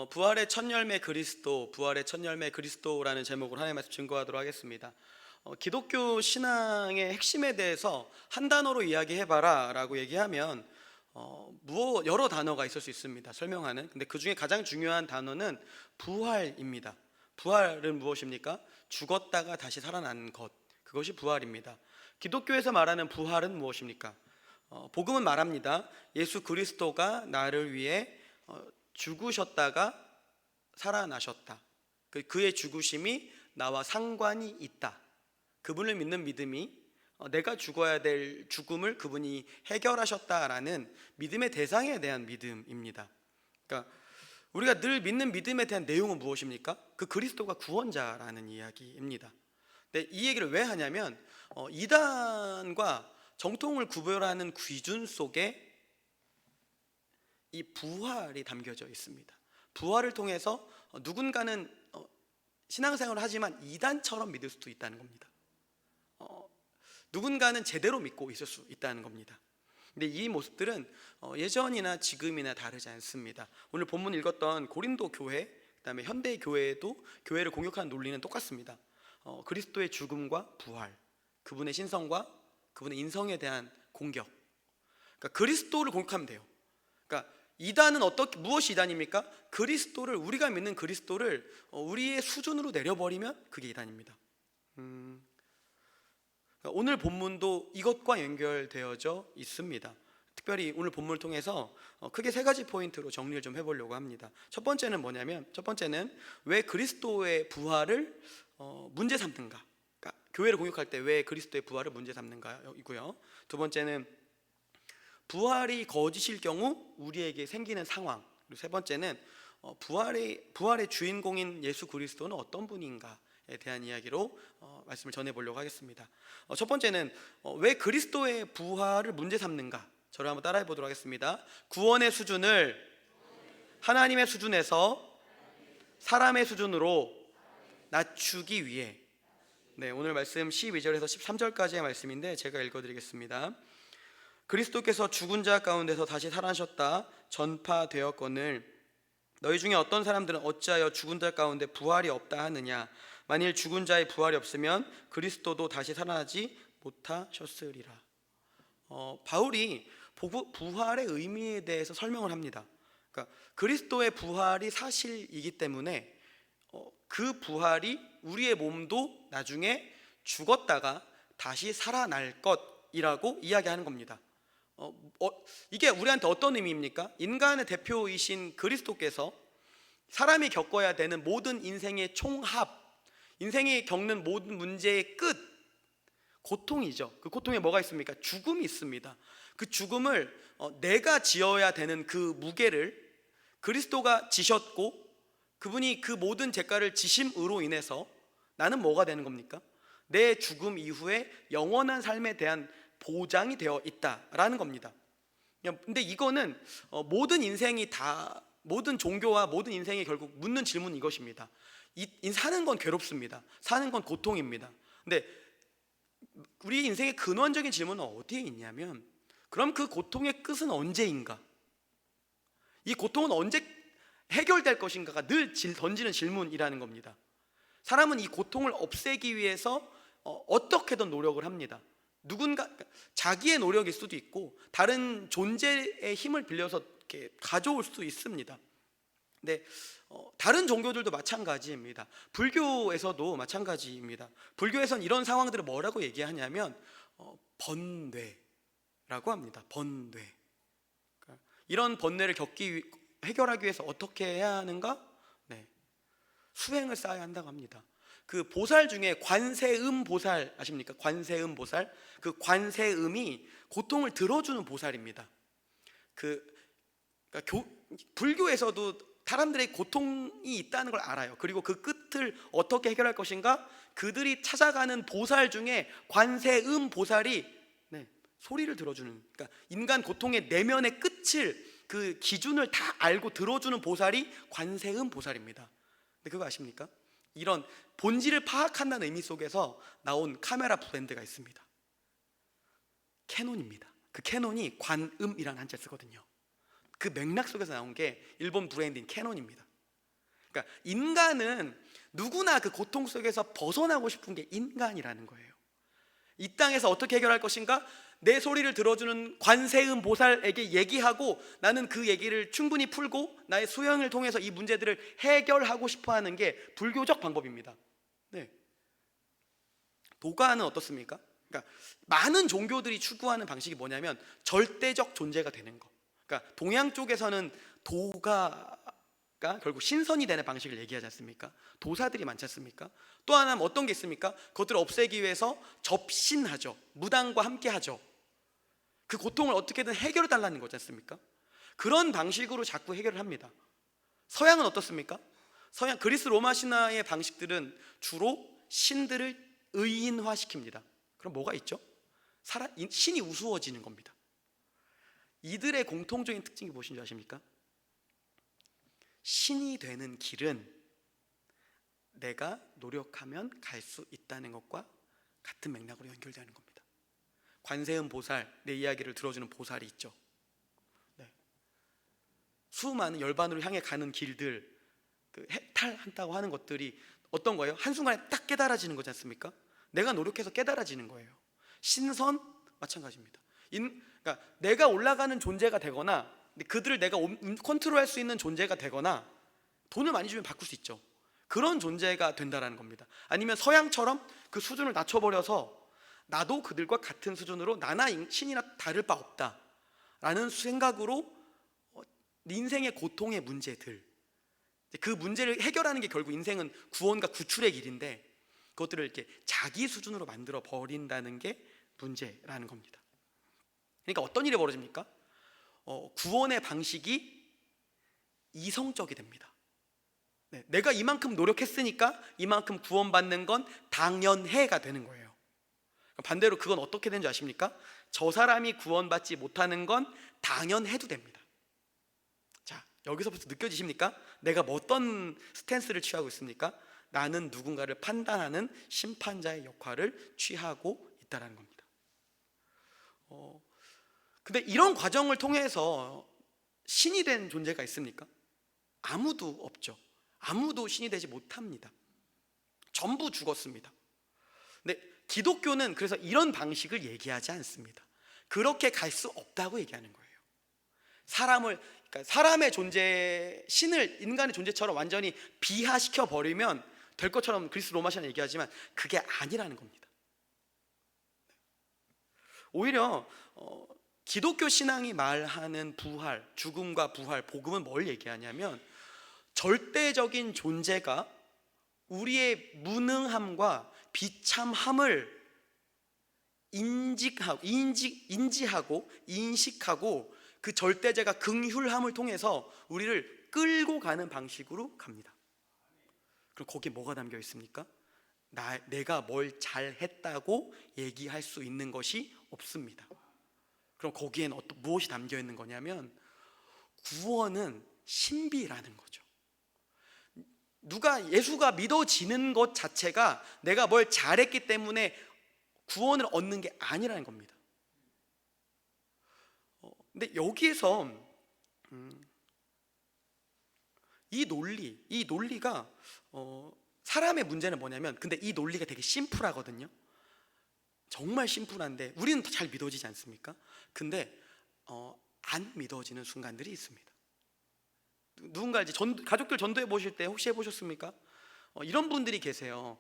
부활의 첫 열매 그리스도, 부활의 첫 열매 그리스도라는 제목으로 하나님의 말씀 증거하도록 하겠습니다. 기독교 신앙의 핵심에 대해서 한 단어로 이야기해봐라 라고 얘기하면 여러 단어가 있을 수 있습니다. 설명하는. 근데 그 중에 가장 중요한 단어는 부활입니다. 부활은 무엇입니까? 죽었다가 다시 살아난 것, 그것이 부활입니다. 기독교에서 말하는 부활은 무엇입니까? 복음은 말합니다. 예수 그리스도가 나를 위해 죽으셨다가 살아나셨다. 그의 죽으심이 나와 상관이 있다. 그분을 믿는 믿음이 내가 죽어야 될 죽음을 그분이 해결하셨다라는 믿음의 대상에 대한 믿음입니다. 그러니까 우리가 늘 믿는 믿음에 대한 내용은 무엇입니까? 그 그리스도가 구원자라는 이야기입니다. 근데 이 얘기를 왜 하냐면 이단과 정통을 구별하는 기준 속에 이 부활이 담겨져 있습니다. 부활을 통해서 누군가는 신앙생활을 하지만 이단처럼 믿을 수도 있다는 겁니다. 누군가는 제대로 믿고 있을 수 있다는 겁니다. 근데 이 모습들은 예전이나 지금이나 다르지 않습니다. 오늘 본문 읽었던 고린도 교회, 그다음에 현대 교회도 교회를 공격하는 논리는 똑같습니다. 그리스도의 죽음과 부활, 그분의 신성과 그분의 인성에 대한 공격. 그러니까 그리스도를 공격하면 돼요. 그러니까 이단은 무엇이 이단입니까? 그리스도를, 우리가 믿는 그리스도를 우리의 수준으로 내려버리면 그게 이단입니다. 오늘 본문도 이것과 연결되어져 있습니다. 특별히 오늘 본문을 통해서 크게 세 가지 포인트로 정리를 좀 해보려고 합니다. 첫 번째는 뭐냐면, 첫 번째는 왜 그리스도의 부활을 문제 삼는가? 그러니까 교회를 공격할 때 왜 그리스도의 부활을 문제 삼는가이고요. 두 번째는 부활이 거짓일 경우 우리에게 생기는 상황. 그리고 세 번째는 부활의 주인공인 예수 그리스도는 어떤 분인가에 대한 이야기로 말씀을 전해보려고 하겠습니다. 첫 번째는 왜 그리스도의 부활을 문제 삼는가? 저를 한번 따라해 보도록 하겠습니다. 구원의 수준을 하나님의 수준에서 사람의 수준으로 낮추기 위해. 네, 오늘 말씀 12절에서 13절까지의 말씀인데 제가 읽어드리겠습니다. 그리스도께서 죽은 자 가운데서 다시 살아나셨다 전파되었거늘 너희 중에 어떤 사람들은 어찌하여 죽은 자 가운데 부활이 없다 하느냐. 만일 죽은 자의 부활이 없으면 그리스도도 다시 살아나지 못하셨으리라. 바울이 부활의 의미에 대해서 설명을 합니다. 그러니까 그리스도의 부활이 사실이기 때문에 그 부활이 우리의 몸도 나중에 죽었다가 다시 살아날 것이라고 이야기하는 겁니다. 이게 우리한테 어떤 의미입니까? 인간의 대표이신 그리스도께서 사람이 겪어야 되는 모든 인생의 총합, 인생이 겪는 모든 문제의 끝, 고통이죠. 그 고통에 뭐가 있습니까? 죽음이 있습니다. 그 죽음을 내가 지어야 되는 그 무게를 그리스도가 지셨고, 그분이 그 모든 대가를 지심으로 인해서 나는 뭐가 되는 겁니까? 내 죽음 이후에 영원한 삶에 대한 보장이 되어 있다라는 겁니다. 근데 이거는 모든 인생이 다, 모든 종교와 모든 인생이 결국 묻는 질문은 이것입니다. 사는 건 괴롭습니다. 사는 건 고통입니다. 근데 우리 인생의 근원적인 질문은 어디에 있냐면, 그럼 그 고통의 끝은 언제인가? 이 고통은 언제 해결될 것인가가 늘 던지는 질문이라는 겁니다. 사람은 이 고통을 없애기 위해서 어떻게든 노력을 합니다. 누군가 자기의 노력일 수도 있고 다른 존재의 힘을 빌려서 이렇게 가져올 수도 있습니다. 근데 다른 종교들도 마찬가지입니다. 불교에서도 마찬가지입니다. 불교에서는 이런 상황들을 뭐라고 얘기하냐면 번뇌라고 합니다. 번뇌. 그러니까 이런 번뇌를 해결하기 위해서 어떻게 해야 하는가? 네, 수행을 쌓아야 한다고 합니다. 그 보살 중에 관세음 보살 아십니까? 관세음 보살. 그 관세음이 고통을 들어주는 보살입니다. 그러니까 불교에서도 사람들의 고통이 있다는 걸 알아요. 그리고 그 끝을 어떻게 해결할 것인가? 그들이 찾아가는 보살 중에 관세음 보살이 소리를 들어주는, 그러니까 인간 고통의 내면의 끝을, 그 기준을 다 알고 들어주는 보살이 관세음 보살입니다. 근데 그거 아십니까? 이런 본질을 파악한다는 의미 속에서 나온 카메라 브랜드가 있습니다. 캐논입니다. 그 캐논이 관음이라는 한자를 쓰거든요. 그 맥락 속에서 나온 게 일본 브랜드인 캐논입니다. 그러니까 인간은 누구나 그 고통 속에서 벗어나고 싶은 게 인간이라는 거예요. 이 땅에서 어떻게 해결할 것인가? 내 소리를 들어주는 관세음 보살에게 얘기하고 나는 그 얘기를 충분히 풀고 나의 수행을 통해서 이 문제들을 해결하고 싶어하는 게 불교적 방법입니다. 네. 도가는 어떻습니까? 그러니까 많은 종교들이 추구하는 방식이 뭐냐면 절대적 존재가 되는 거. 그러니까 동양 쪽에서는 도가가 결국 신선이 되는 방식을 얘기하지 않습니까? 도사들이 많지 않습니까? 또 하나는 어떤 게 있습니까? 그것들을 없애기 위해서 접신하죠. 무당과 함께 하죠. 그 고통을 어떻게든 해결해 달라는 거지 않습니까? 그런 방식으로 자꾸 해결을 합니다. 서양은 어떻습니까? 서양 그리스 로마 신화의 방식들은 주로 신들을 의인화시킵니다. 그럼 뭐가 있죠? 신이 우스워지는 겁니다. 이들의 공통적인 특징이 무엇인 줄 아십니까? 신이 되는 길은 내가 노력하면 갈 수 있다는 것과 같은 맥락으로 연결되는 겁니다. 관세음 보살, 내 이야기를 들어주는 보살이 있죠. 네. 수많은 열반으로 향해 가는 길들, 그 해탈한다고 하는 것들이 어떤 거예요? 한순간에 딱 깨달아지는 거지 않습니까? 내가 노력해서 깨달아지는 거예요. 신선 마찬가지입니다. 그러니까 내가 올라가는 존재가 되거나 그들을 내가 컨트롤할 수 있는 존재가 되거나 돈을 많이 주면 바꿀 수 있죠. 그런 존재가 된다라는 겁니다. 아니면 서양처럼 그 수준을 낮춰버려서 나도 그들과 같은 수준으로 나나 신이나 다를 바 없다 라는 생각으로 인생의 고통의 문제들, 그 문제를 해결하는 게 결국 인생은 구원과 구출의 길인데 그것들을 이렇게 자기 수준으로 만들어 버린다는 게 문제라는 겁니다. 그러니까 어떤 일이 벌어집니까? 구원의 방식이 이성적이 됩니다. 네, 내가 이만큼 노력했으니까 이만큼 구원받는 건 당연해가 되는 거예요. 반대로 그건 어떻게 되는지 아십니까? 저 사람이 구원받지 못하는 건 당연해도 됩니다. 자, 여기서부터 느껴지십니까? 내가 어떤 스탠스를 취하고 있습니까? 나는 누군가를 판단하는 심판자의 역할을 취하고 있다는 겁니다. 근데 이런 과정을 통해서 신이 된 존재가 있습니까? 아무도 없죠. 아무도 신이 되지 못합니다. 전부 죽었습니다. 근데 기독교는 그래서 이런 방식을 얘기하지 않습니다. 그렇게 갈 수 없다고 얘기하는 거예요. 그러니까 사람의 존재, 신을 인간의 존재처럼 완전히 비하시켜 버리면 될 것처럼 그리스 로마 신화는 얘기하지만 그게 아니라는 겁니다. 오히려 기독교 신앙이 말하는 부활, 죽음과 부활, 복음은 뭘 얘기하냐면 절대적인 존재가 우리의 무능함과 비참함을 인지하고 인식하고 그 절대자가 긍휼함을 통해서 우리를 끌고 가는 방식으로 갑니다. 그럼 거기에 뭐가 담겨 있습니까? 내가 뭘 잘했다고 얘기할 수 있는 것이 없습니다. 그럼 거기엔 무엇이 담겨 있는 거냐면 구원은 신비라는 거죠. 예수가 믿어지는 것 자체가 내가 뭘 잘했기 때문에 구원을 얻는 게 아니라는 겁니다. 근데 여기에서 이 논리가 사람의 문제는 뭐냐면, 근데 이 논리가 되게 심플하거든요. 정말 심플한데 우리는 더 잘 믿어지지 않습니까? 근데 안 믿어지는 순간들이 있습니다. 누군가 이제 가족들 전도해 보실 때 혹시 해보셨습니까? 이런 분들이 계세요.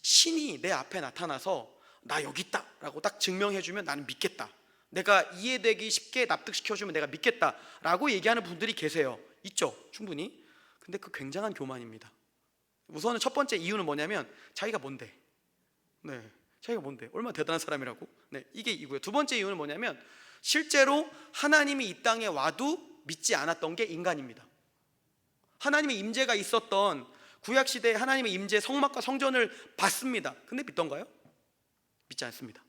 신이 내 앞에 나타나서 나 여기 있다 라고 딱 증명해주면 나는 믿겠다, 내가 이해되기 쉽게 납득시켜주면 내가 믿겠다 라고 얘기하는 분들이 계세요. 있죠, 충분히. 근데 그 굉장한 교만입니다. 우선은 첫 번째 이유는 뭐냐면 자기가 뭔데, 자기가 뭔데, 얼마나 대단한 사람이라고. 이게 이고요. 두 번째 이유는 뭐냐면 실제로 하나님이 이 땅에 와도 믿지 않았던 게 인간입니다. 하나님의 임재가 있었던 구약시대에 하나님의 임재, 성막과 성전을 봤습니다. 근데 믿던가요? 믿지 않습니다.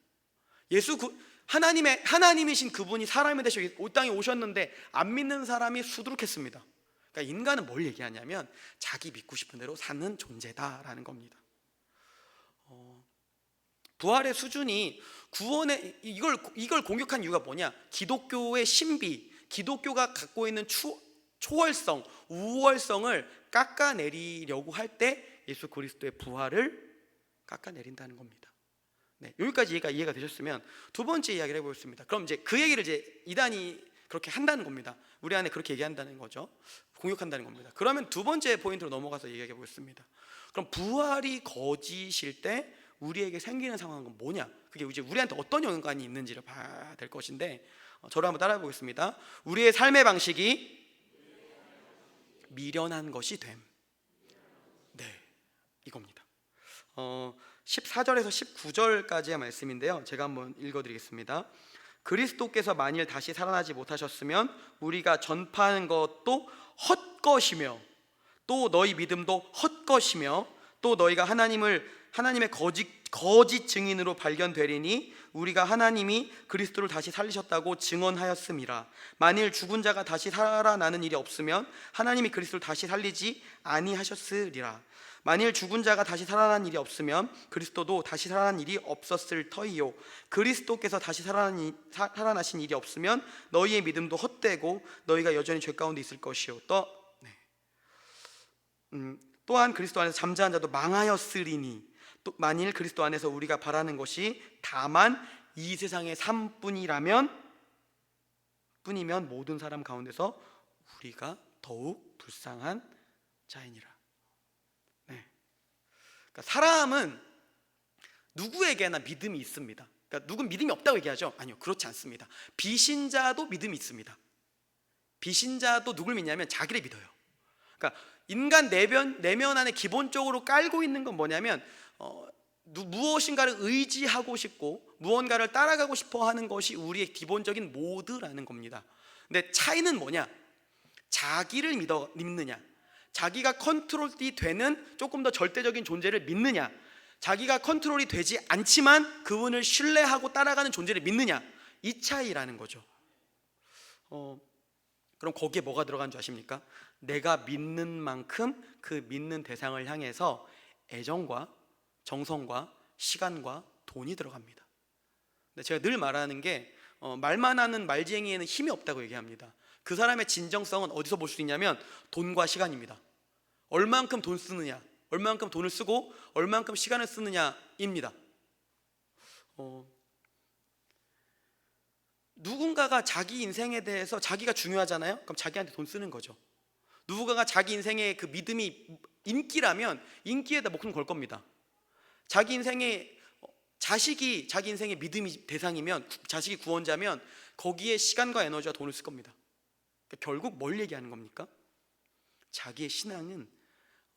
하나님이신 그분이 사람이 되셔 이 땅에 오셨는데 안 믿는 사람이 수두룩했습니다. 그러니까 인간은 뭘 얘기하냐면 자기 믿고 싶은 대로 사는 존재다라는 겁니다. 부활의 수준이 이걸 공격한 이유가 뭐냐? 기독교의 신비, 기독교가 갖고 있는 초월성, 우월성을 깎아내리려고 할 때 예수 그리스도의 부활을 깎아내린다는 겁니다. 네, 여기까지 이해가 되셨으면 두 번째 이야기를 해보겠습니다. 그럼 이제 그 얘기를 이제 이단이 그렇게 한다는 겁니다. 우리 안에 그렇게 얘기한다는 거죠. 공격한다는 겁니다. 그러면 두 번째 포인트로 넘어가서 얘기해 보겠습니다. 그럼 부활이 거짓일 때 우리에게 생기는 상황은 뭐냐? 그게 이제 우리한테 어떤 연관이 있는지를 봐야 될 것인데, 저를 한번 따라해 보겠습니다. 우리의 삶의 방식이 미련한 것이 됨. 네, 이겁니다. 14절에서 19절까지의 말씀인데요, 제가 한번 읽어드리겠습니다. 그리스도께서 만일 다시 살아나지 못하셨으면 우리가 전파하는 것도 헛것이며 또 너희 믿음도 헛것이며 또 너희가 하나님의 거짓 증인으로 발견되리니 우리가 하나님이 그리스도를 다시 살리셨다고 증언하였음이라. 만일 죽은 자가 다시 살아나는 일이 없으면 하나님이 그리스도를 다시 살리지 아니하셨으리라. 만일 죽은 자가 다시 살아난 일이 없으면 그리스도도 다시 살아난 일이 없었을 터이요. 그리스도께서 다시 살아나신 일이 없으면 너희의 믿음도 헛되고 너희가 여전히 죄 가운데 있을 것이요. 또한 그리스도 안에서 잠자한 자도 망하였으리니 또 만일 그리스도 안에서 우리가 바라는 것이 다만 이 세상의 삶뿐이면 모든 사람 가운데서 우리가 더욱 불쌍한 자이니라. 그러니까 사람은 누구에게나 믿음이 있습니다. 그러니까 누군 믿음이 없다고 얘기하죠? 아니요, 그렇지 않습니다. 비신자도 믿음이 있습니다. 비신자도 누굴 믿냐면 자기를 믿어요. 그러니까 인간 내면 안에 기본적으로 깔고 있는 건 뭐냐면 무엇인가를 의지하고 싶고 무언가를 따라가고 싶어 하는 것이 우리의 기본적인 모드라는 겁니다. 근데 차이는 뭐냐? 자기를 믿느냐, 자기가 컨트롤이 되는 조금 더 절대적인 존재를 믿느냐, 자기가 컨트롤이 되지 않지만 그분을 신뢰하고 따라가는 존재를 믿느냐, 이 차이라는 거죠. 그럼 거기에 뭐가 들어간 줄 아십니까? 내가 믿는 만큼 그 믿는 대상을 향해서 애정과 정성과 시간과 돈이 들어갑니다. 근데 제가 늘 말하는 게 말만 하는 말쟁이에는 힘이 없다고 얘기합니다. 그 사람의 진정성은 어디서 볼 수 있냐면 돈과 시간입니다. 얼만큼 돈 쓰느냐, 얼만큼 돈을 쓰고 얼만큼 시간을 쓰느냐입니다. 누군가가 자기 인생에 대해서 자기가 중요하잖아요. 그럼 자기한테 돈 쓰는 거죠. 누군가가 자기 인생의 그 믿음이 인기라면 인기에다 목숨 걸 겁니다. 자기 인생의 자식이 자기 인생의 믿음이 대상이면, 자식이 구원자면 거기에 시간과 에너지와 돈을 쓸 겁니다. 그러니까 결국 뭘 얘기하는 겁니까? 자기의 신앙은,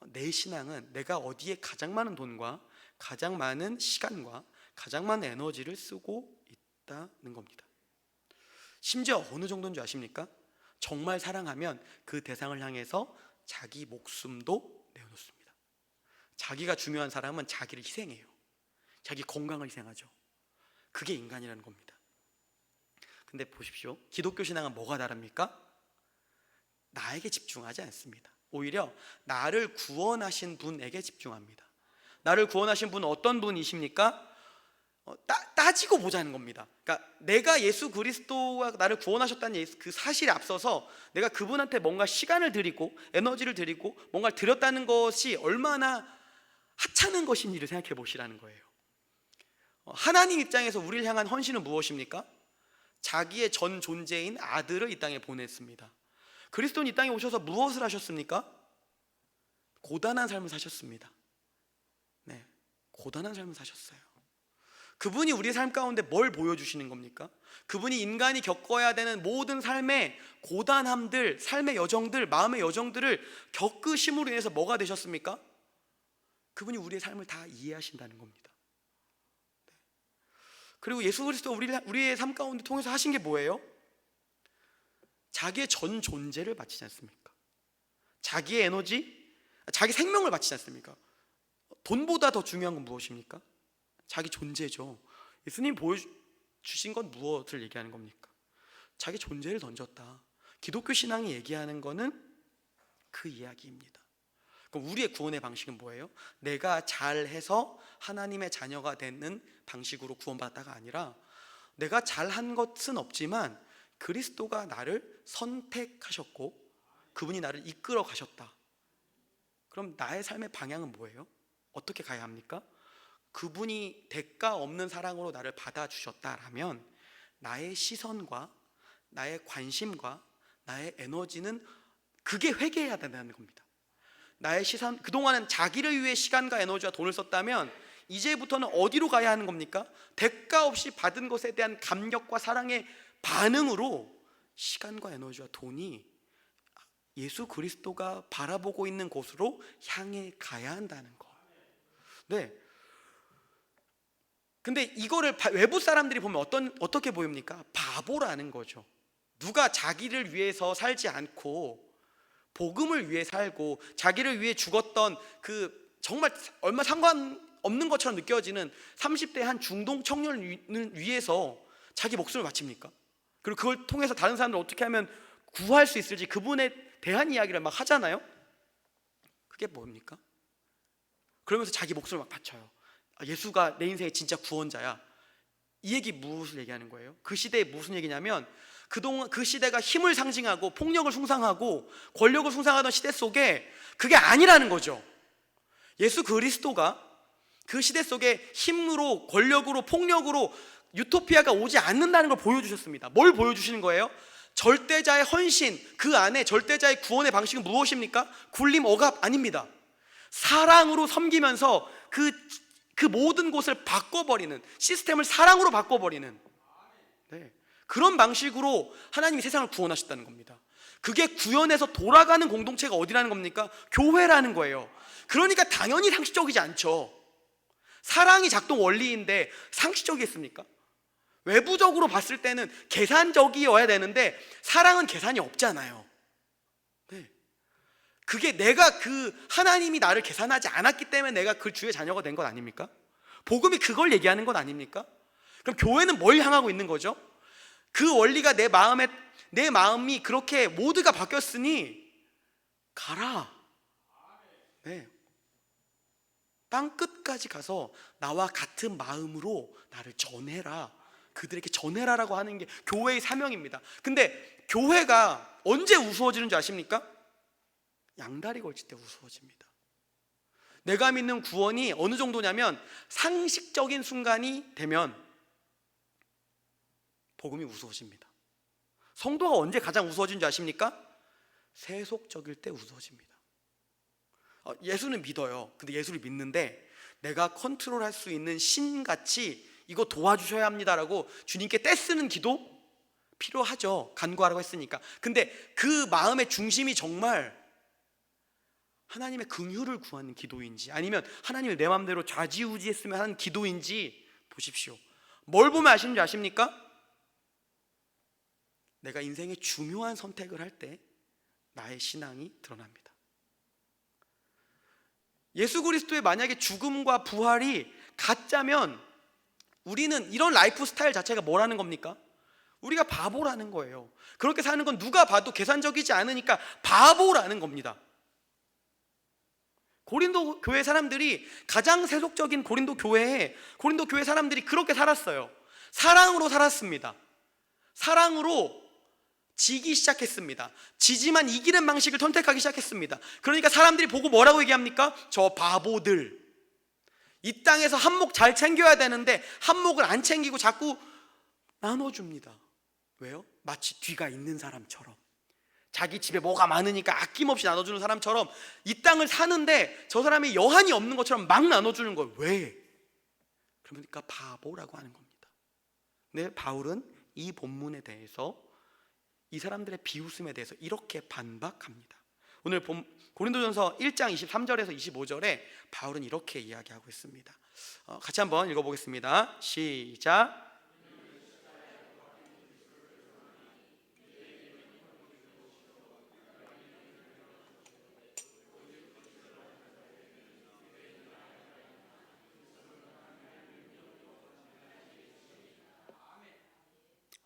내 신앙은 내가 어디에 가장 많은 돈과 가장 많은 시간과 가장 많은 에너지를 쓰고 있다는 겁니다. 심지어 어느 정도인 줄 아십니까? 정말 사랑하면 그 대상을 향해서 자기 목숨도 내어놓습니다. 자기가 중요한 사람은 자기를 희생해요. 자기 건강을 희생하죠. 그게 인간이라는 겁니다. 근데 보십시오, 기독교 신앙은 뭐가 다릅니까? 나에게 집중하지 않습니다. 오히려 나를 구원하신 분에게 집중합니다. 나를 구원하신 분은 어떤 분이십니까? 따지고 보자는 겁니다. 그러니까 내가 예수 그리스도가 나를 구원하셨다는 그 사실에 앞서서 내가 그분한테 뭔가 시간을 드리고 에너지를 드리고 뭔가를 드렸다는 것이 얼마나 하찮은 것인지를 생각해 보시라는 거예요. 하나님 입장에서 우리를 향한 헌신은 무엇입니까? 자기의 전 존재인 아들을 이 땅에 보냈습니다. 그리스도는 이 땅에 오셔서 무엇을 하셨습니까? 고단한 삶을 사셨습니다. 네, 고단한 삶을 사셨어요. 그분이 우리의 삶 가운데 뭘 보여주시는 겁니까? 그분이 인간이 겪어야 되는 모든 삶의 고단함들, 삶의 여정들, 마음의 여정들을 겪으심으로 인해서 뭐가 되셨습니까? 그분이 우리의 삶을 다 이해하신다는 겁니다. 그리고 예수 그리스도 우리의 삶 가운데 통해서 하신 게 뭐예요? 자기의 전 존재를 바치지 않습니까? 자기의 에너지, 자기 생명을 바치지 않습니까? 돈보다 더 중요한 건 무엇입니까? 자기 존재죠. 예수님 보여주신 건 무엇을 얘기하는 겁니까? 자기 존재를 던졌다. 기독교 신앙이 얘기하는 거는 그 이야기입니다. 그럼 우리의 구원의 방식은 뭐예요? 내가 잘해서 하나님의 자녀가 되는 방식으로 구원받았다가 아니라, 내가 잘한 것은 없지만 그리스도가 나를 선택하셨고 그분이 나를 이끌어 가셨다. 그럼 나의 삶의 방향은 뭐예요? 어떻게 가야 합니까? 그분이 대가 없는 사랑으로 나를 받아주셨다라면 나의 시선과 나의 관심과 나의 에너지는 그게 회개해야 된다는 겁니다. 나의 시선, 그동안은 자기를 위해 시간과 에너지와 돈을 썼다면 이제부터는 어디로 가야 하는 겁니까? 대가 없이 받은 것에 대한 감격과 사랑의 반응으로 시간과 에너지와 돈이 예수 그리스도가 바라보고 있는 곳으로 향해 가야 한다는 거. 네. 근데 이거를 외부 사람들이 보면 어떻게 보입니까? 바보라는 거죠. 누가 자기를 위해서 살지 않고 복음을 위해 살고 자기를 위해 죽었던 그 정말 얼마 상관없는 것처럼 느껴지는 30대 한 중동 청년을 위해서 자기 목숨을 바칩니까? 그리고 그걸 통해서 다른 사람들 어떻게 하면 구할 수 있을지 그분에 대한 이야기를 막 하잖아요. 그게 뭡니까? 그러면서 자기 목숨을 막 바쳐요. 예수가 내 인생의 진짜 구원자야. 이 얘기 무엇을 얘기하는 거예요? 그 시대에 무슨 얘기냐면 그동안 그 시대가 힘을 상징하고 폭력을 숭상하고 권력을 숭상하던 시대 속에 그게 아니라는 거죠. 예수 그리스도가 그 시대 속에 힘으로 권력으로 폭력으로 유토피아가 오지 않는다는 걸 보여주셨습니다. 뭘 보여주시는 거예요? 절대자의 헌신, 그 안에 절대자의 구원의 방식은 무엇입니까? 굴림, 억압 아닙니다. 사랑으로 섬기면서 그 모든 곳을 바꿔버리는, 시스템을 사랑으로 바꿔버리는, 네, 그런 방식으로 하나님이 세상을 구원하셨다는 겁니다. 그게 구현해서 돌아가는 공동체가 어디라는 겁니까? 교회라는 거예요. 그러니까 당연히 상식적이지 않죠. 사랑이 작동 원리인데 상식적이겠습니까? 외부적으로 봤을 때는 계산적이어야 되는데 사랑은 계산이 없잖아요. 네. 그게 내가 하나님이 나를 계산하지 않았기 때문에 내가 그 주의 자녀가 된 것 아닙니까? 복음이 그걸 얘기하는 것 아닙니까? 그럼 교회는 뭘 향하고 있는 거죠? 그 원리가 내 마음이 그렇게 모두가 바뀌었으니 가라. 네. 땅 끝까지 가서 나와 같은 마음으로 나를 전해라. 그들에게 전해라라고 하는 게 교회의 사명입니다. 근데 교회가 언제 우스워지는 줄 아십니까? 양다리 걸칠 때 우스워집니다. 내가 믿는 구원이 어느 정도냐면 상식적인 순간이 되면 복음이 우스워집니다. 성도가 언제 가장 우스워진 줄 아십니까? 세속적일 때 우스워집니다. 예수는 믿어요. 근데 예수를 믿는데 내가 컨트롤할 수 있는 신같이 이거 도와주셔야 합니다라고 주님께 떼쓰는 기도 필요하죠. 간구하라고 했으니까. 근데 그 마음의 중심이 정말 하나님의 긍휼을 구하는 기도인지 아니면 하나님을 내 마음대로 좌지우지했으면 하는 기도인지 보십시오. 뭘 보면 아시는지 아십니까? 내가 인생의 중요한 선택을 할 때 나의 신앙이 드러납니다. 예수 그리스도의 만약에 죽음과 부활이 가짜면 우리는 이런 라이프 스타일 자체가 뭐라는 겁니까? 우리가 바보라는 거예요. 그렇게 사는 건 누가 봐도 계산적이지 않으니까 바보라는 겁니다. 고린도 교회 사람들이 가장 세속적인 고린도 교회 사람들이 그렇게 살았어요. 사랑으로 살았습니다. 사랑으로 지기 시작했습니다. 지지만 이기는 방식을 선택하기 시작했습니다. 그러니까 사람들이 보고 뭐라고 얘기합니까? 저 바보들. 이 땅에서 한 몫 잘 챙겨야 되는데 한 몫을 안 챙기고 자꾸 나눠줍니다. 왜요? 마치 뒤가 있는 사람처럼, 자기 집에 뭐가 많으니까 아낌없이 나눠주는 사람처럼 이 땅을 사는데 저 사람이 여한이 없는 것처럼 막 나눠주는 거예요. 왜? 그러니까 바보라고 하는 겁니다. 근데 바울은 이 본문에 대해서 이 사람들의 비웃음에 대해서 이렇게 반박합니다. 오늘 고린도전서 1장 23절에서 25절에 바울은 이렇게 이야기하고 있습니다. 같이 한번 읽어보겠습니다. 시작.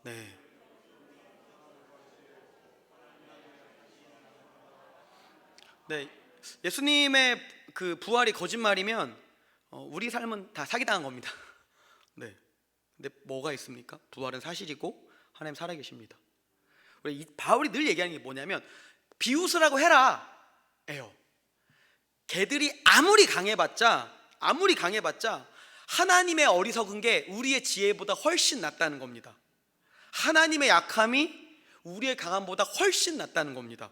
네. 네, 예수님의 그 부활이 거짓말이면 우리 삶은 다 사기당한 겁니다. 네, 근데 뭐가 있습니까? 부활은 사실이고 하나님 살아계십니다. 바울이 늘 얘기하는 게 뭐냐면 비웃으라고 해라 예요. 개들이 아무리 강해봤자 하나님의 어리석은 게 우리의 지혜보다 훨씬 낫다는 겁니다. 하나님의 약함이 우리의 강함보다 훨씬 낫다는 겁니다.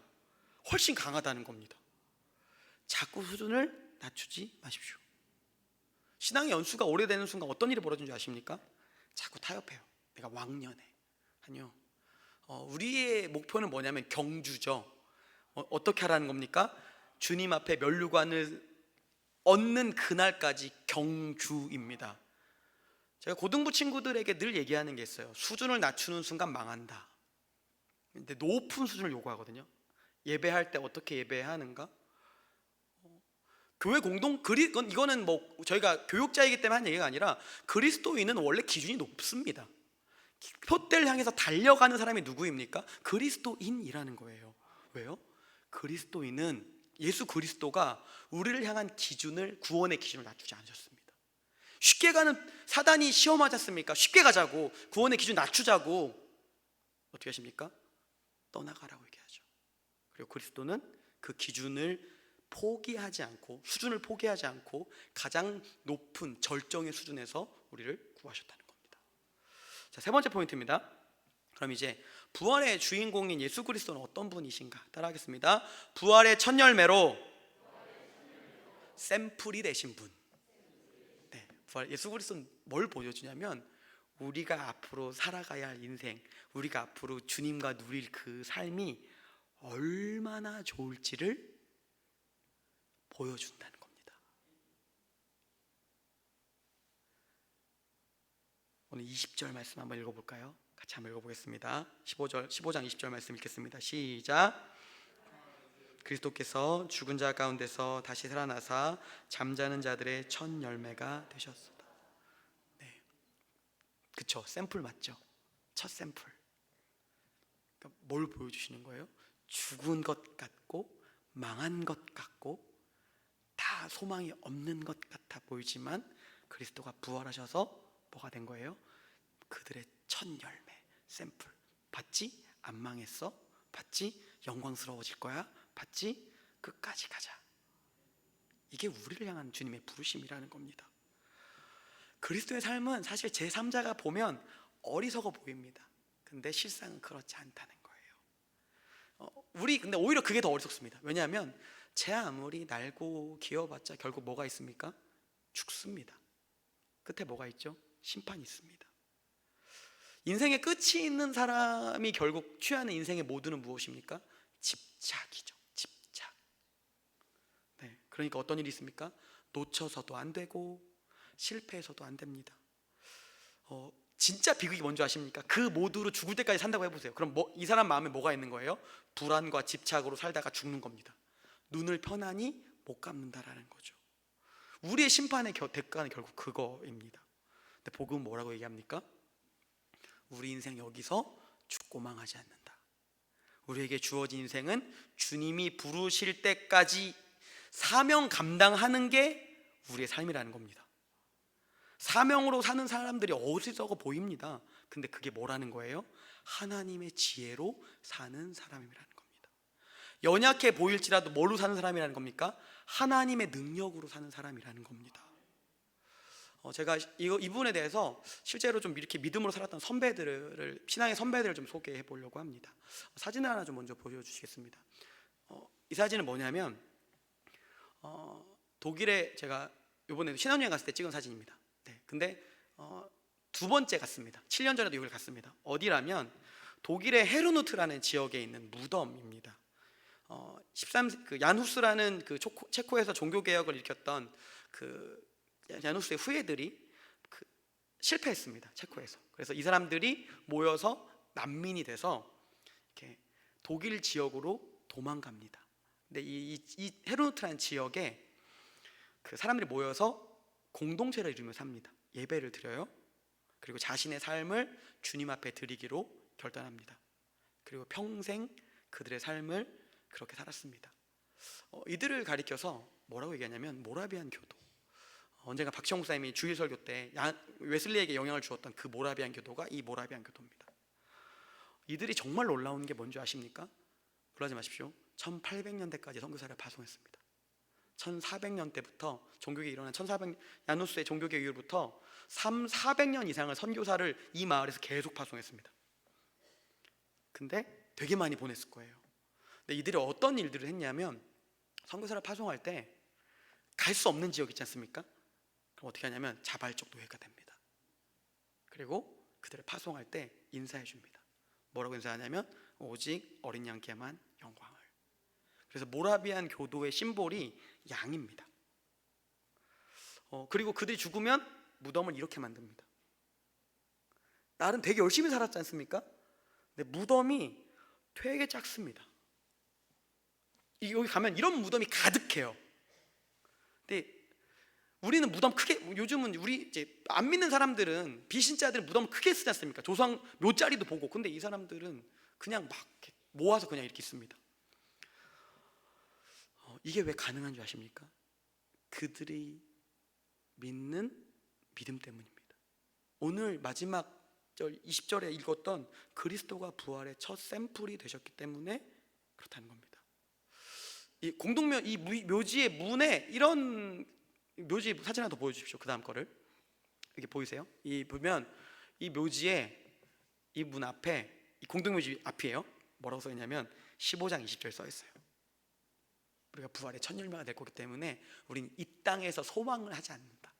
훨씬 강하다는 겁니다. 자꾸 수준을 낮추지 마십시오. 신앙의 연수가 오래되는 순간 어떤 일이 벌어지는 줄 아십니까? 자꾸 타협해요. 내가 왕년에. 아니요. 우리의 목표는 뭐냐면 경주죠. 어떻게 하라는 겁니까? 주님 앞에 면류관을 얻는 그날까지 경주입니다. 제가 고등부 친구들에게 늘 얘기하는 게 있어요. 수준을 낮추는 순간 망한다. 근데 높은 수준을 요구하거든요. 예배할 때 어떻게 예배해야 하는가? 교회 이거는 뭐 저희가 교육자이기 때문에 하는 얘기가 아니라 그리스도인은 원래 기준이 높습니다. 표대를 향해서 달려가는 사람이 누구입니까? 그리스도인이라는 거예요. 왜요? 그리스도인은 예수 그리스도가 우리를 향한 기준을, 구원의 기준을 낮추지 않으셨습니다. 쉽게 가는 사단이 시험하지 않습니까? 쉽게 가자고, 구원의 기준 낮추자고. 어떻게 하십니까? 떠나가라고 얘기하죠. 그리고 그리스도는 그 기준을 포기하지 않고, 수준을 포기하지 않고 가장 높은 절정의 수준에서 우리를 구하셨다는 겁니다. 자, 세 번째 포인트입니다. 그럼 이제 부활의 주인공인 예수 그리스도는 어떤 분이신가? 따라하겠습니다. 부활의 첫 열매로 샘플이 되신 분. 네, 예수 그리스도는 뭘 보여주냐면 우리가 앞으로 살아가야 할 인생, 우리가 앞으로 주님과 누릴 그 삶이 얼마나 좋을지를 보여준다는 겁니다. 오늘 20절 말씀 한번 읽어볼까요? 같이 한번 읽어보겠습니다. 15장 20절 말씀 읽겠습니다. 시작. 그리스도께서 죽은 자 가운데서 다시 살아나사 잠자는 자들의 첫 열매가 되셨습니다. 네, 그쵸? 샘플 맞죠? 첫 샘플. 그러니까 뭘 보여주시는 거예요? 죽은 것 같고 망한 것 같고 다 소망이 없는 것 같아 보이지만 그리스도가 부활하셔서 뭐가 된 거예요? 그들의 첫 열매, 샘플. 봤지? 안 망했어? 봤지? 영광스러워질 거야? 봤지? 끝까지 가자. 이게 우리를 향한 주님의 부르심이라는 겁니다. 그리스도의 삶은 사실 제3자가 보면 어리석어 보입니다. 근데 실상은 그렇지 않다는 거예요. 우리 근데 오히려 그게 더 어리석습니다. 왜냐하면 제 아무리 날고 기어봤자 결국 뭐가 있습니까? 죽습니다. 끝에 뭐가 있죠? 심판이 있습니다. 인생의 끝이 있는 사람이 결국 취하는 인생의 모두는 무엇입니까? 집착이죠. 집착. 네, 그러니까 어떤 일이 있습니까? 놓쳐서도 안 되고 실패해서도 안 됩니다. 진짜 비극이 뭔지 아십니까? 그 모두로 죽을 때까지 산다고 해보세요. 그럼 이 사람 마음에 뭐가 있는 거예요? 불안과 집착으로 살다가 죽는 겁니다. 눈을 편안히 못 감는다라는 거죠. 우리의 심판의 대가는 결국 그거입니다. 근데 복음은 뭐라고 얘기합니까? 우리 인생 여기서 죽고 망하지 않는다. 우리에게 주어진 인생은 주님이 부르실 때까지 사명 감당하는 게 우리의 삶이라는 겁니다. 사명으로 사는 사람들이 어리석어 보입니다. 근데 그게 뭐라는 거예요? 하나님의 지혜로 사는 사람이라는 겁니다. 연약해 보일지라도 뭘로 사는 사람이라는 겁니까? 하나님의 능력으로 사는 사람이라는 겁니다. 제가 이 부분에 대해서 실제로 좀 이렇게 믿음으로 살았던 선배들을, 신앙의 선배들을 좀 소개해 보려고 합니다. 사진을 하나 좀 먼저 보여주시겠습니다. 이 사진은 뭐냐면 독일에 제가 이번에 신혼여행 갔을 때 찍은 사진입니다. 네, 근데 두 번째 갔습니다. 7년 전에도 여기를 갔습니다. 어디라면 독일의 헤르누트라는 지역에 있는 무덤입니다. 얀 후스라는 그 체코에서 종교 개혁을 일으켰던 그 얀 후스의 후예들이 실패했습니다. 체코에서. 그래서 이 사람들이 모여서 난민이 돼서 이렇게 독일 지역으로 도망갑니다. 근데 이 헤르누트라는 지역에 그 사람들이 모여서 공동체를 이루며 삽니다. 예배를 드려요. 그리고 자신의 삶을 주님 앞에 드리기로 결단합니다. 그리고 평생 그들의 삶을 그렇게 살았습니다. 이들을 가리켜서 뭐라고 얘기하냐면 모라비안 교도. 언젠가 박시영 목사님이 주일 설교 때 웨슬리에게 영향을 주었던 그 모라비안 교도가 이 모라비안 교도입니다. 이들이 정말 놀라운 게 뭔지 아십니까? 놀라지 마십시오. 1800년대까지 선교사를 파송했습니다. 1400년대부터 종교개혁이 일어난 1400 야누스의 종교개혁 이후부터 400년 이상을 선교사를 이 마을에서 계속 파송했습니다. 근데 되게 많이 보냈을 거예요. 근데 이들이 어떤 일들을 했냐면, 선교사를 파송할 때 갈 수 없는 지역 있지 않습니까? 그럼 어떻게 하냐면 자발적 노예가 됩니다. 그리고 그들을 파송할 때 인사해 줍니다. 뭐라고 인사하냐면 오직 어린 양께만 영광을. 그래서 모라비안 교도의 심볼이 양입니다. 그리고 그들이 죽으면 무덤을 이렇게 만듭니다. 나름 되게 열심히 살았지 않습니까? 근데 무덤이 되게 작습니다. 여기 가면 이런 무덤이 가득해요. 근데 우리는 무덤 크게, 요즘은 우리 이제 안 믿는 사람들은, 비신자들은 무덤을 크게 쓰지 않습니까? 조상 묘자리도 보고. 근데 이 사람들은 그냥 막 이렇게 모아서 그냥 이렇게 있습니다. 이게 왜 가능한 줄 아십니까? 그들이 믿는 믿음 때문입니다. 오늘 마지막 절 20절에 읽었던 그리스도가 부활의 첫 샘플이 되셨기 때문에 그렇다는 겁니다. 이 공동묘, 이 묘지의 문에 이런 묘지 사진 하나 더 보여주십시오. 그 다음 거를. 여기 보이세요? 이 보면 이 묘지에, 이 문 앞에, 이 공동묘지 앞이에요. 뭐라고 써 있냐면 15장 20절 써 있어요. 우리가 부활의 첫 열매가 될 거기 때문에 우리는 이 땅에서 소망을 하지 않는다.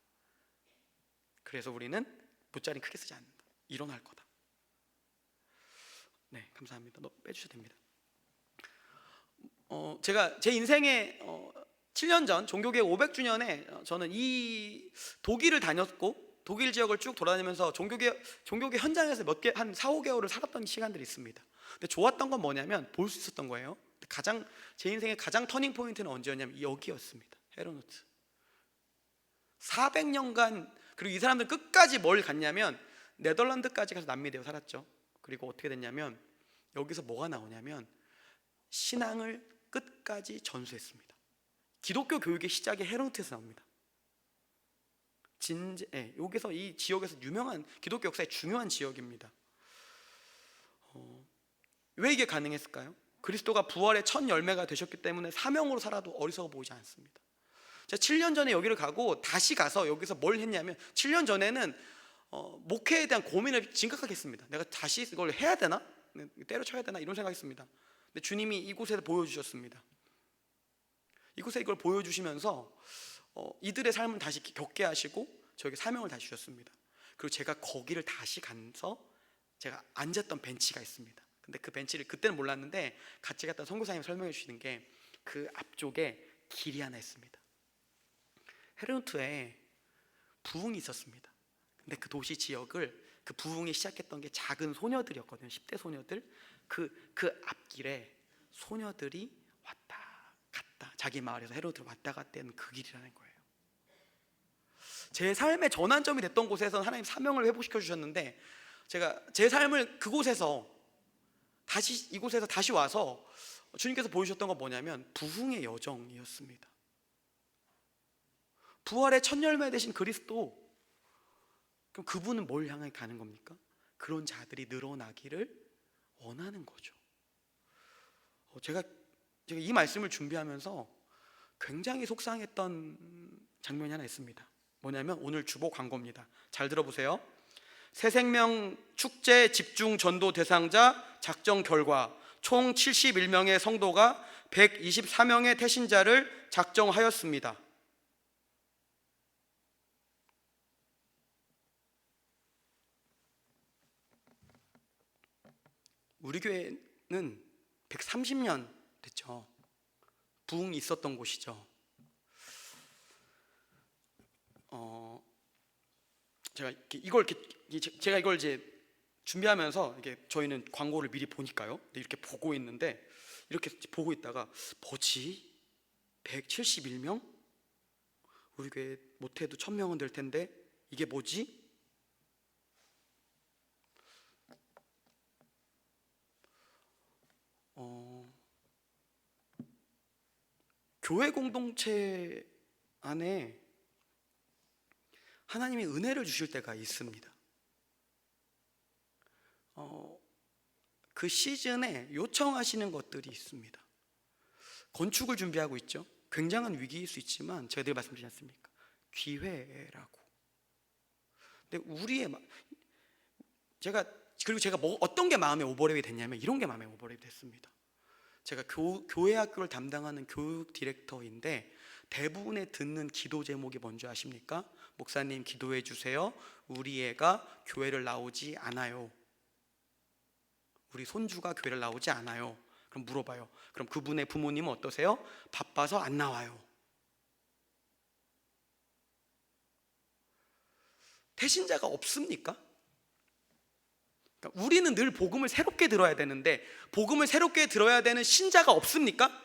그래서 우리는 돛자리 크게 쓰지 않는다. 일어날 거다. 네, 감사합니다. 너 빼주셔도 됩니다. 제가 제 인생에 7년 전 종교개혁 500주년에 저는 이 독일을 다녔고, 독일 지역을 쭉 돌아다니면서 종교개혁 현장에서 한 4, 5개월을 살았던 시간들이 있습니다. 근데 좋았던 건 뭐냐면 볼 수 있었던 거예요. 제 인생의 가장 터닝 포인트는 언제였냐면 여기였습니다. 헤르누트. 400년간, 그리고 이 사람들 끝까지 뭘 갔냐면 네덜란드까지 가서 남미되어 살았죠. 그리고 어떻게 됐냐면 여기서 뭐가 나오냐면 신앙을 끝까지 전수했습니다. 기독교 교육의 시작이 헤르누트에서 나옵니다. 여기서, 이 지역에서 유명한 기독교 역사의 중요한 지역입니다. 왜 이게 가능했을까요? 그리스도가 부활의 첫 열매가 되셨기 때문에 사명으로 살아도 어리석어 보이지 않습니다. 제가 7년 전에 여기를 가고 다시 가서 여기서 뭘 했냐면, 7년 전에는 목회에 대한 고민을 심각하게 했습니다. 내가 다시 이걸 해야 되나? 때려쳐야 되나? 이런 생각했습니다. 근데 주님이 이곳에서 보여주셨습니다. 이곳에 이걸 보여주시면서 이들의 삶을 다시 겪게 하시고 저에게 사명을 다시 주셨습니다. 그리고 제가 거기를 다시 가서 제가 앉았던 벤치가 있습니다. 근데 그 벤치를 그때는 몰랐는데 같이 갔던 선교사님이 설명해 주시는 게, 그 앞쪽에 길이 하나 있습니다. 헤르누트에 부흥이 있었습니다. 근데 그 도시 지역을, 그 부흥이 시작했던 게 작은 소녀들이었거든요. 10대 소녀들. 그 앞길에 소녀들이 왔다 갔다, 자기 마을에서 헤르누트로 왔다 갔다 하는 그 길이라는 거예요. 제 삶의 전환점이 됐던 곳에서 하나님 사명을 회복시켜 주셨는데, 제가 제 삶을 그곳에서 다시, 이곳에서 다시 와서 주님께서 보여주셨던 건 뭐냐면 부흥의 여정이었습니다. 부활의 첫 열매 되신 그리스도, 그럼 그분은 뭘 향해 가는 겁니까? 그런 자들이 늘어나기를 원하는 거죠. 제가 이 말씀을 준비하면서 굉장히 속상했던 장면이 하나 있습니다. 뭐냐면 오늘 주보 광고입니다. 잘 들어보세요. 새생명 축제 집중 전도 대상자 작정 결과 총 71명의 성도가 124명의 태신자를 작정하였습니다. 우리 교회는 130년 됐죠. 부흥이 있었던 곳이죠. 제가 이걸 이제 준비하면서 이게 저희는 광고를 미리 보니까요. 이렇게 보고 있는데, 이렇게 보고 있다가 뭐지? 171명? 우리 교회 못해도 1000명은 될 텐데 이게 뭐지? 교회 공동체 안에 하나님이 은혜를 주실 때가 있습니다. 그 시즌에 요청하시는 것들이 있습니다. 건축을 준비하고 있죠. 굉장한 위기일 수 있지만 제가 늘 말씀드리지 않습니까? 기회라고. 근데 제가 어떤 게 마음에 오버랩이 됐냐면 이런 게 마음에 오버랩이 됐습니다. 제가 교회 학교를 담당하는 교육 디렉터인데 대부분의 듣는 기도 제목이 뭔지 아십니까? 목사님 기도해 주세요. 우리 애가 교회를 나오지 않아요. 우리 손주가 교회를 나오지 않아요. 그럼 물어봐요. 그럼 그분의 부모님은 어떠세요? 바빠서 안 나와요. 태신자가 없습니까? 그러니까 우리는 늘 복음을 새롭게 들어야 되는데 복음을 새롭게 들어야 되는 신자가 없습니까?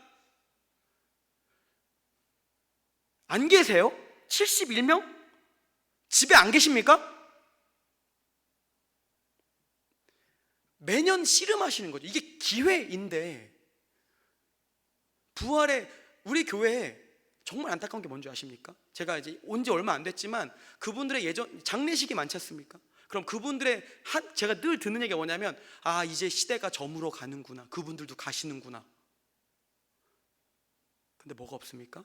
안 계세요? 71명? 집에 안 계십니까? 매년 씨름하시는 거죠. 이게 기회인데 부활의 우리 교회에 정말 안타까운 게 뭔지 아십니까? 제가 이제 온 지 얼마 안 됐지만 그분들의 예전 장례식이 많지 않습니까? 그럼 그분들의 제가 늘 듣는 얘기가 뭐냐면 이제 시대가 저물어 가는구나. 그분들도 가시는구나. 근데 뭐가 없습니까?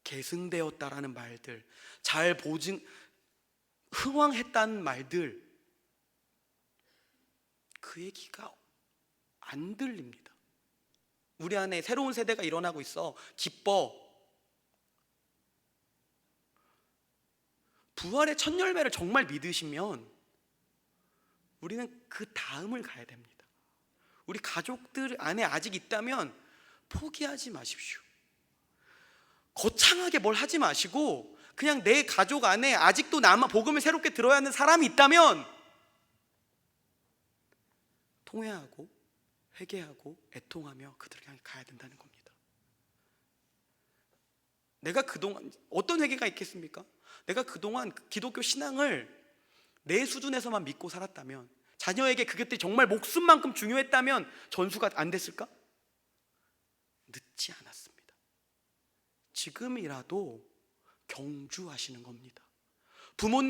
계승되었다라는 말들, 흥왕했다는 말들, 그 얘기가 안 들립니다. 우리 안에 새로운 세대가 일어나고 있어. 기뻐. 부활의 첫 열매를 정말 믿으시면 우리는 그 다음을 가야 됩니다. 우리 가족들 안에 아직 있다면 포기하지 마십시오. 거창하게 뭘 하지 마시고 그냥 내 가족 안에 아직도 복음을 새롭게 들어야 하는 사람이 있다면 통회하고 회개하고 애통하며 그들을 향해 가야 된다는 겁니다. 내가 그동안 어떤 회개가 있겠습니까? 내가 그동안 기독교 신앙을 내 수준에서만 믿고 살았다면, 자녀에게 그것들이 정말 목숨만큼 중요했다면 전수가 안 됐을까? 늦지 않았습니다. 지금이라도 경주하시는 겁니다.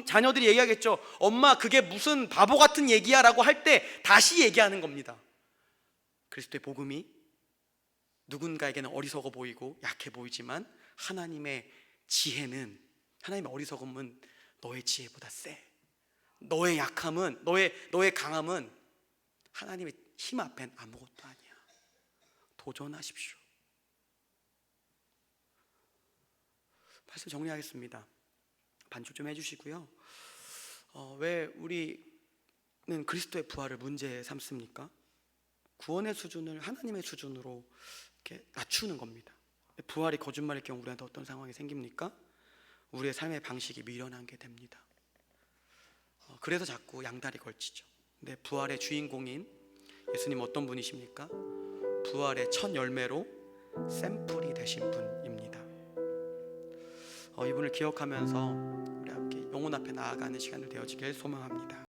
자녀들이 얘기하겠죠. 엄마 그게 무슨 바보 같은 얘기야 라고 할 때 다시 얘기하는 겁니다. 그리스도의 복음이 누군가에게는 어리석어 보이고 약해 보이지만 하나님의 어리석음은 너의 지혜보다 세. 너의 약함은 너의 강함은 하나님의 힘 앞엔 아무것도 아니야. 도전하십시오. 말씀 정리하겠습니다. 반주 좀 해주시고요. 왜 우리는 그리스도의 부활을 문제 삼습니까? 구원의 수준을 하나님의 수준으로 이렇게 낮추는 겁니다. 부활이 거짓말일 경우 우리한테 어떤 상황이 생깁니까? 우리의 삶의 방식이 미련하게 됩니다. 그래서 자꾸 양다리 걸치죠. 근데 부활의 주인공인 예수님 어떤 분이십니까? 부활의 첫 열매로 샘플이 되신 분입니다. 이분을 기억하면서 우리 함께 영혼 앞에 나아가는 시간을 되어지길 소망합니다.